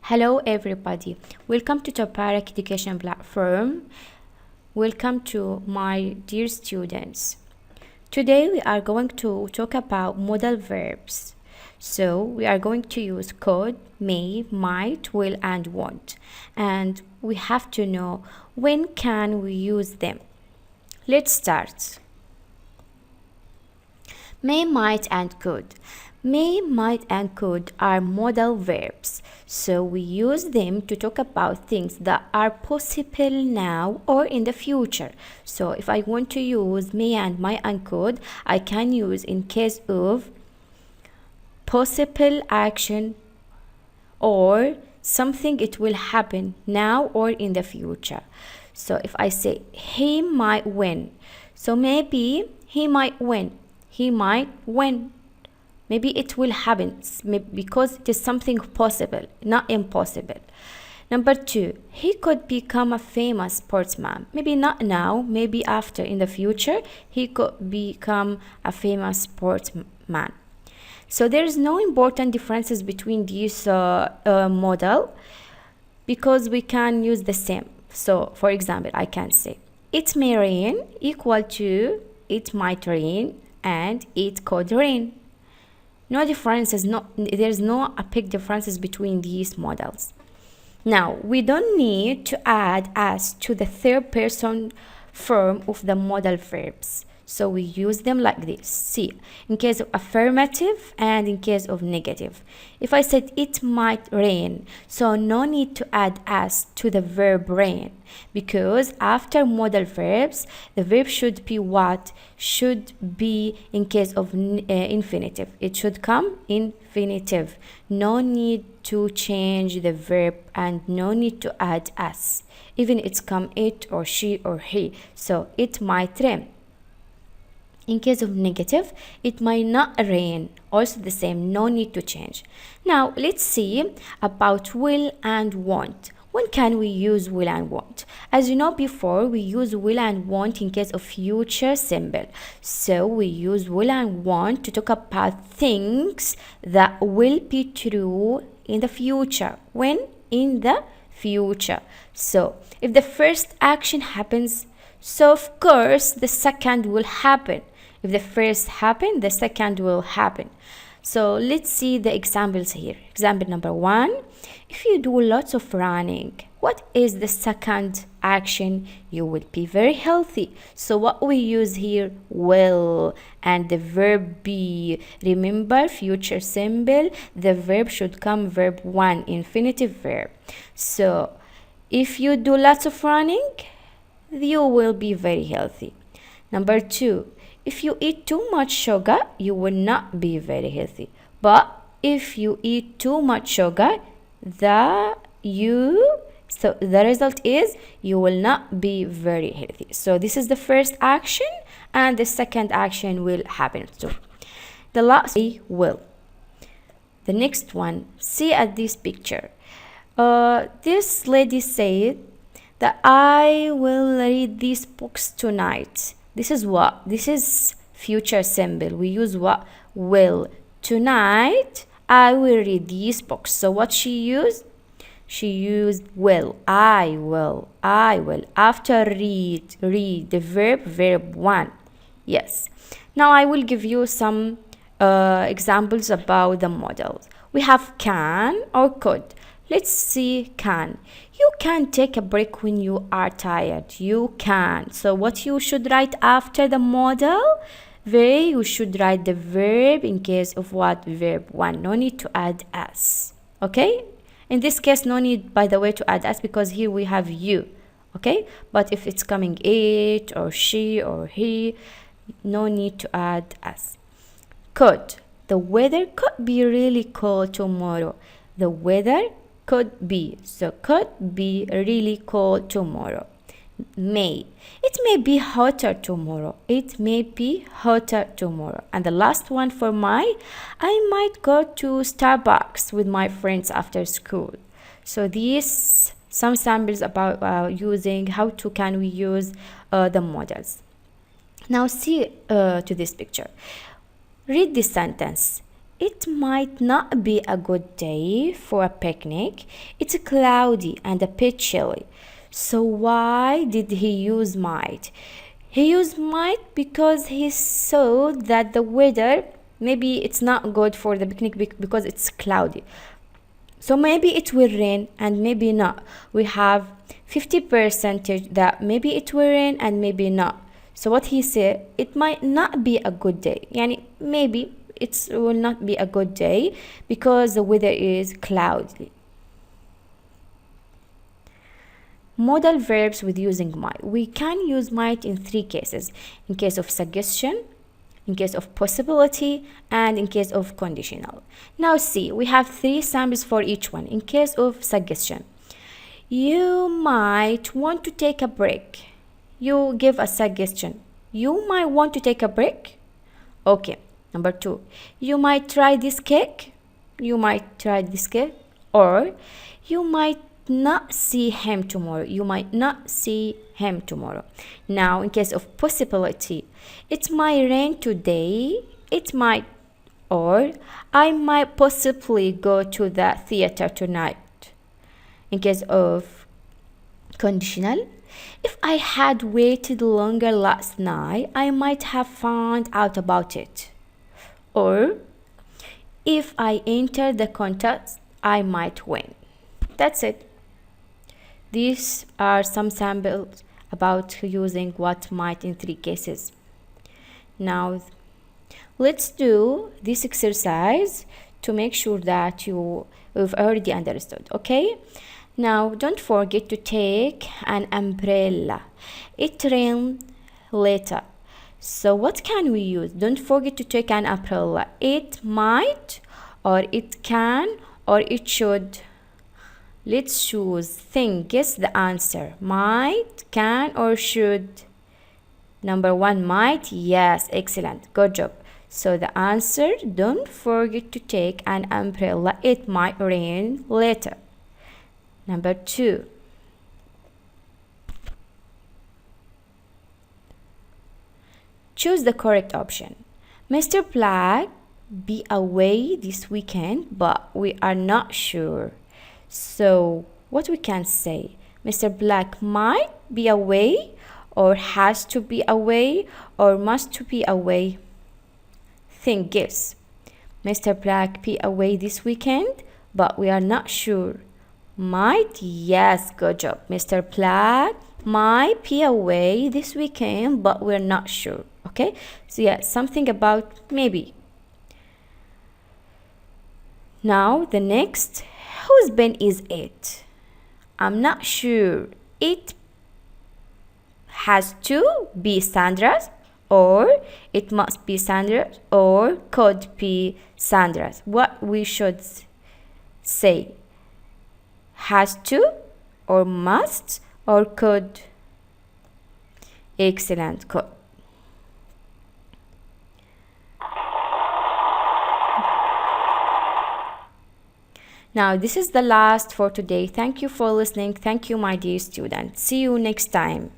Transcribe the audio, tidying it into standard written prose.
Hello everybody, welcome to Tabarak education platform. Welcome to my dear students. Today we are going to talk about modal verbs. So we are going to use could, may, might, will and won't. And we have to know when can we use them. Let's start. May, might and could. May, might and could are modal verbs, so we use them to talk about things that are possible now or in the future. So if I want to use may and might and could, I can use in case of possible action or something it will happen now or in the future. So if I say he might win, so maybe he might win. He might win. Maybe it will happen because it is something possible, not impossible. Number 2, he could become a famous sportsman. Maybe not now, maybe after in the future, he could become a famous sportsman. So there is no important differences between these model because we can use the same. So for example, I can say it may rain equal to it might rain and it could rain. No differences, there's no big differences between these models. Now, we don't need to add as to the third person form of the modal verbs. So we use them like this. See, in case of affirmative and in case of negative. If I said it might rain, so no need to add as to the verb rain, because after modal verbs, the verb should be what? Should be in case of infinitive. It should come infinitive. No need to change the verb and no need to add as. Even it's come it or she or he. So it might rain. In case of negative, it might not rain. Also the same, no need to change. Now, let's see about will and won't. When can we use will and won't? As you know before, we use will and won't in case of future simple. So we use will and won't to talk about things that will be true in the future. When? In the future. So if the first action happens, so of course the second will happen. If the first happened, the second will happen. So let's see the examples here. Example number 1. If you do lots of running, what is the second action? You will be very healthy. So what we use here? Will and the verb be. Remember, future simple, the verb should come verb 1, infinitive verb. So if you do lots of running, you will be very healthy. Number 2. If you eat too much sugar, you will not be very healthy. But if you eat too much sugar, the result is you will not be very healthy. So this is the first action and the second action will happen too. The last will. The next one, see at this picture. This lady said that I will read these books tonight. This is what? This is future simple. We use what? Will. Tonight, I will read these books. So what she used? She used will. I will. I will. After read, the verb 1. Yes. Now I will give you some examples about the models. We have can or could. Let's see can. You can take a break when you are tired. You can. So what you should write after the modal? You should write the verb in case of what? Verb 1. No need to add as. Okay? In this case, no need, by the way, to add as because here we have you. Okay? But if it's coming it or she or he, no need to add as. Could. The weather could be really cold tomorrow. The weather could be. So could be really cold tomorrow. May. It may be hotter tomorrow. It may be hotter tomorrow. And the last one for I might go to Starbucks with my friends after school. So these some samples about using how to can we use the models. Now see to this picture. Read this sentence. it might not be a good day for a picnic. It's cloudy and a bit chilly. So why did he use might? He used might because he saw that the weather maybe it's not good for the picnic because it's cloudy. So maybe it will rain and maybe not. We have 50% that maybe it will rain and maybe not. So what he said, it might not be a good day. Yani maybe it will not be a good day because the weather is cloudy. Modal verbs with using might. We can use might in 3 cases. In case of suggestion, in case of possibility, and in case of conditional. Now see, we have 3 samples for each one. In case of suggestion, you might want to take a break. You give a suggestion. You might want to take a break. Okay. Number 2, you might try this cake. You might try this cake. Or you might not see him tomorrow. You might not see him tomorrow. Now, in case of possibility, it might rain today. It might, or I might possibly go to the theater tonight. In case of conditional, if I had waited longer last night, I might have found out about it. Or if I enter the contest, I might win. That's it. These are some samples about using what might in 3 cases. Now, let's do this exercise to make sure that you've already understood, okay? Now, don't forget to take an umbrella. It rained later. So what can we use? Don't forget to take an umbrella. It might, or it can, or it should. Let's choose. Think. Guess the answer. Might, can, or should? Number 1, might. Yes, excellent. Good job. So the answer, don't forget to take an umbrella. It might rain later. Number 2. Choose the correct option. Mr. Black be away this weekend, but we are not sure. So what we can say? Mr. Black might be away, or has to be away, or must be away. Think, guess. Mr. Black be away this weekend, but we are not sure. Might, yes, good job. Mr. Black might be away this weekend, but we're not sure. Okay, so yeah, something about maybe. Now the next, whose pen is it? I'm not sure. It has to be Sandra's, or it must be Sandra's, or could be Sandra's. What we should say? Has to, or must, or could? Excellent, could. Now, this is the last for today. Thank you for listening. Thank you, my dear students. See you next time.